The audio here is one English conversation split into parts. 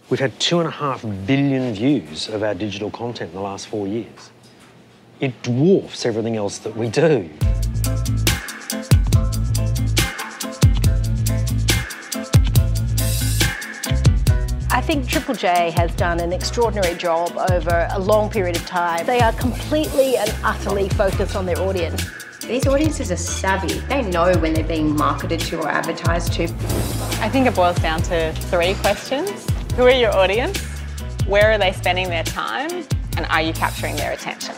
We've had 2.5 billion views of our digital content in the last 4 years. It dwarfs everything else that we do. I think Triple J has done an extraordinary job over a long period of time. They are completely and utterly focused on their audience. These audiences are savvy. They know when they're being marketed to or advertised to. I think it boils down to 3 questions. Who are your audience? Where are they spending their time? And are you capturing their attention?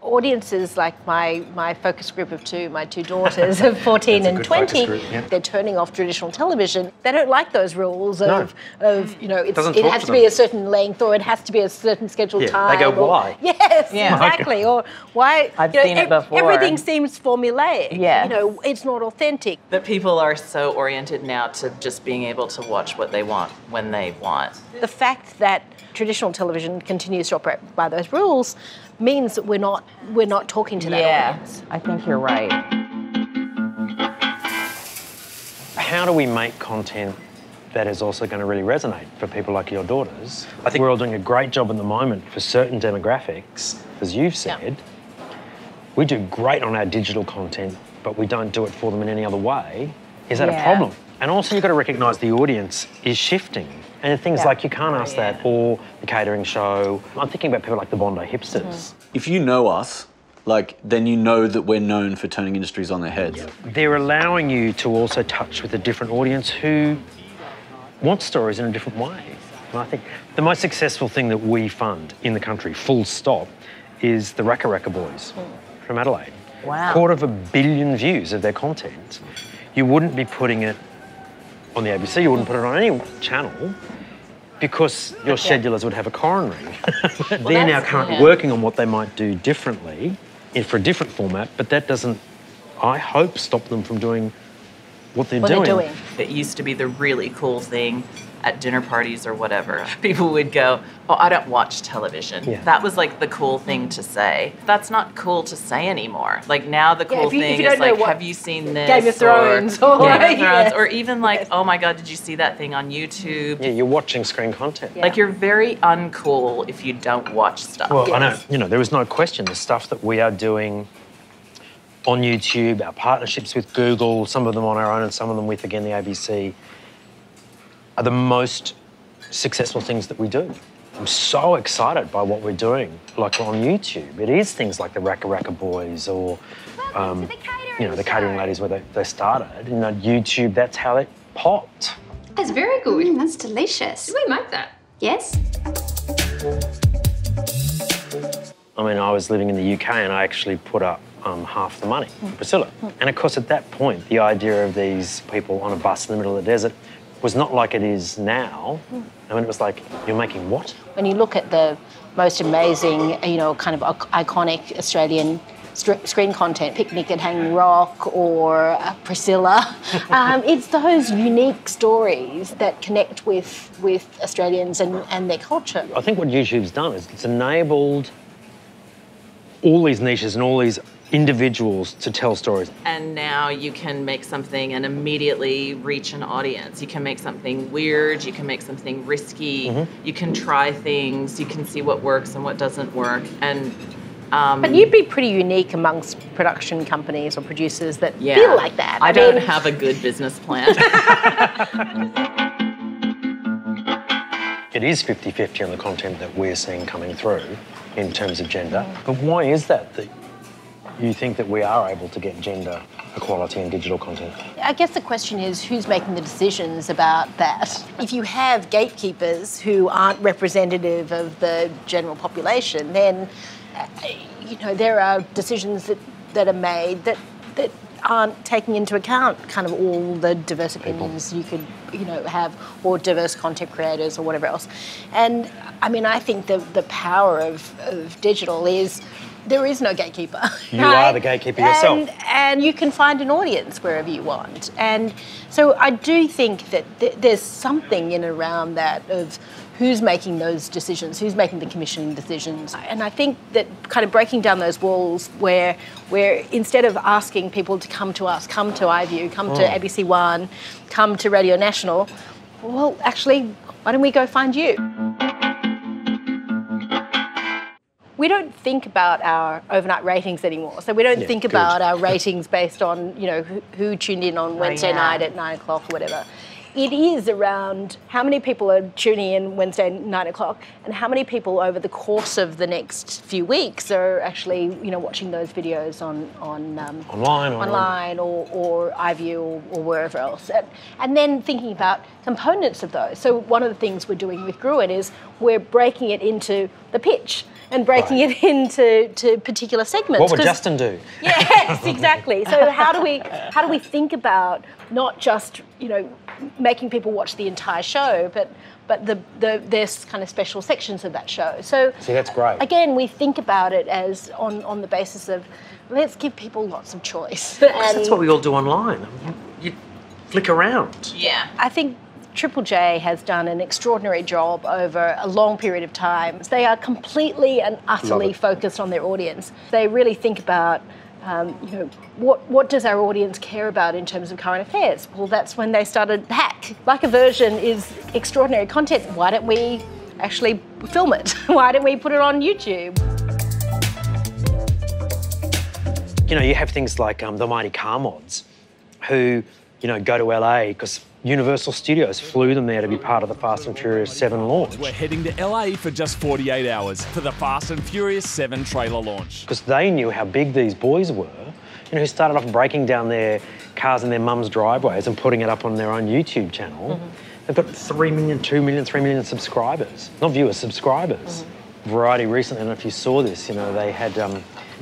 Audiences like my focus group of 2, my 2 daughters of 14 and 20, they're turning off traditional television. They don't like those rules of you know, it has to be a certain length or it has to be a certain scheduled time. They go, why? Yes, exactly. Or why? I've seen it before. Everything seems formulaic. Yes. You know, it's not authentic. That people are so oriented now to just being able to watch what they want when they want. The fact that traditional television continues to operate by those rules means that we're not talking to that audience. I think you're right. How do we make content that is also going to really resonate for people like your daughters? I think we're all doing a great job at the moment for certain demographics, as you've said. We do great on our digital content, but we don't do it for them in any other way. Is that a problem? And also you've got to recognise the audience is shifting. And things like You Can't Ask That or The Catering Show. I'm thinking about people like the Bondi Hipsters. If you know us, then you know that we're known for turning industries on their heads. They're allowing you to also touch with a different audience who wants stories in a different way. And I think the most successful thing that we fund in the country, full stop, is the Raka Raka Boys from Adelaide. Wow. 250 million views of their content. You wouldn't be putting it on the ABC, you wouldn't put it on any channel because your schedulers would have a coronary. They're now currently working on what they might do differently for a different format, but that doesn't, I hope, stop them from doing what they're doing. It used to be the really cool thing at dinner parties or whatever. People would go, oh, I don't watch television. That was like the cool thing to say. That's not cool to say anymore. Like now the cool thing is like, have you seen this? Game of Thrones. Or even like, oh my God, did you see that thing on YouTube? Yeah, you're watching screen content. Like you're very uncool if you don't watch stuff. Well, I know, you know, there is no question the stuff that we are doing on YouTube, our partnerships with Google, some of them on our own and some of them with, again, the ABC, are the most successful things that we do. I'm so excited by what we're doing, like on YouTube. It is things like the Raka Raka Boys or, you know, the Catering Ladies where they started. You know, YouTube, that's how it popped. That's very good. That's delicious. Did we make that? Yes. I mean, I was living in the UK and I actually put up half the money for Priscilla. And of course, at that point, the idea of these people on a bus in the middle of the desert was not like it is now. I mean, it was like, you're making what? When you look at the most amazing, you know, kind of iconic Australian screen content, Picnic at Hanging Rock or Priscilla, it's those unique stories that connect with Australians and their culture. I think what YouTube's done is it's enabled all these niches and all these individuals to tell stories. And now you can make something and immediately reach an audience. You can make something weird, you can make something risky, you can try things, you can see what works and what doesn't work. And but you'd be pretty unique amongst production companies or producers that feel like that. I don't have a good business plan. It is 50-50 on the content that we're seeing coming through in terms of gender. But why is that you think that we are able to get gender equality in digital content? I guess the question is who's making the decisions about that? If you have gatekeepers who aren't representative of the general population, then you know, there are decisions that are made that aren't taking into account kind of all the diverse opinions you could, you know, have, or diverse content creators or whatever else. And I mean, I think the power of digital is there is no gatekeeper. You are the gatekeeper yourself. And you can find an audience wherever you want. And so I do think that there's something in and around that of who's making those decisions, who's making the commissioning decisions. And I think that kind of breaking down those walls where instead of asking people to come to us, come to iView, come to ABC One, come to Radio National, well, actually, why don't we go find you? We don't think about our overnight ratings anymore. So we don't think about our ratings based on, you know, who tuned in on Wednesday night at 9 o'clock or whatever. It is around how many people are tuning in Wednesday 9 o'clock and how many people over the course of the next few weeks are actually, you know, watching those videos on online or iView or wherever else. And then thinking about components of those. So one of the things we're doing with Gruen is we're breaking it into the pitch and breaking it into particular segments. What would Justin do? Yes, exactly. So how do we think about not just, you know, making people watch the entire show, but there's kind of special sections of that show. So see, that's great. Again, we think about it as on the basis of let's give people lots of choice. And that's what we all do online. You flick around. Yeah. I think Triple J has done an extraordinary job over a long period of time. They are completely and utterly focused on their audience. They really think about, you know, what does our audience care about in terms of current affairs? Well, that's when they started Hack. Like a Version is extraordinary content. Why don't we actually film it? Why don't we put it on YouTube? You know, you have things like the Mighty Car Mods who, you know, go to LA because Universal Studios flew them there to be part of the Fast and Furious 7 launch. We're heading to LA for just 48 hours for the Fast and Furious 7 trailer launch. Because they knew how big these boys were, you know, who started off breaking down their cars in their mum's driveways and putting it up on their own YouTube channel. They've got 3 million, 2 million, 3 million subscribers. Not viewers, subscribers. Variety recently, I don't know if you saw this, you know, they had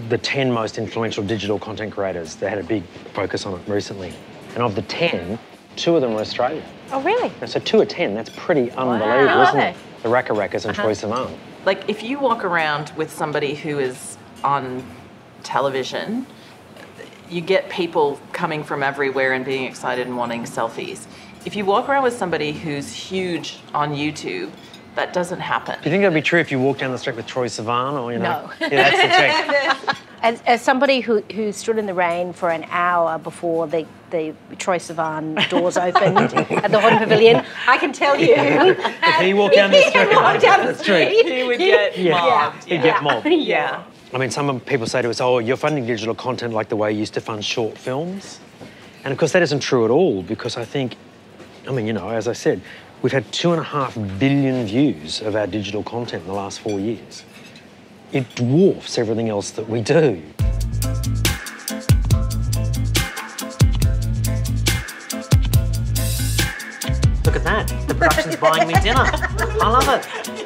the 10 most influential digital content creators. They had a big focus on it recently. And of the 10, 2 of them were Australian. Oh, really? So 2 of 10, that's pretty unbelievable, isn't it? The Raka Rakas and Troye Sivan. Like, if you walk around with somebody who is on television, you get people coming from everywhere and being excited and wanting selfies. If you walk around with somebody who's huge on YouTube, that doesn't happen. Do you think that'd be true if you walked down the street with Troye Sivan, or, you know? No. Yeah, that's the check. As somebody who stood in the rain for an hour before the Troye Sivan doors opened at the Horton Pavilion, I can tell you. If he walked down the street, He would get mobbed. he'd get mobbed. Yeah. I mean, some people say to us, oh, you're funding digital content like the way you used to fund short films. And of course, that isn't true at all, because I think, I mean, you know, as I said, we've had 2.5 billion views of our digital content in the last 4 years. It dwarfs everything else that we do. Look at that. The production's buying me dinner. I love it.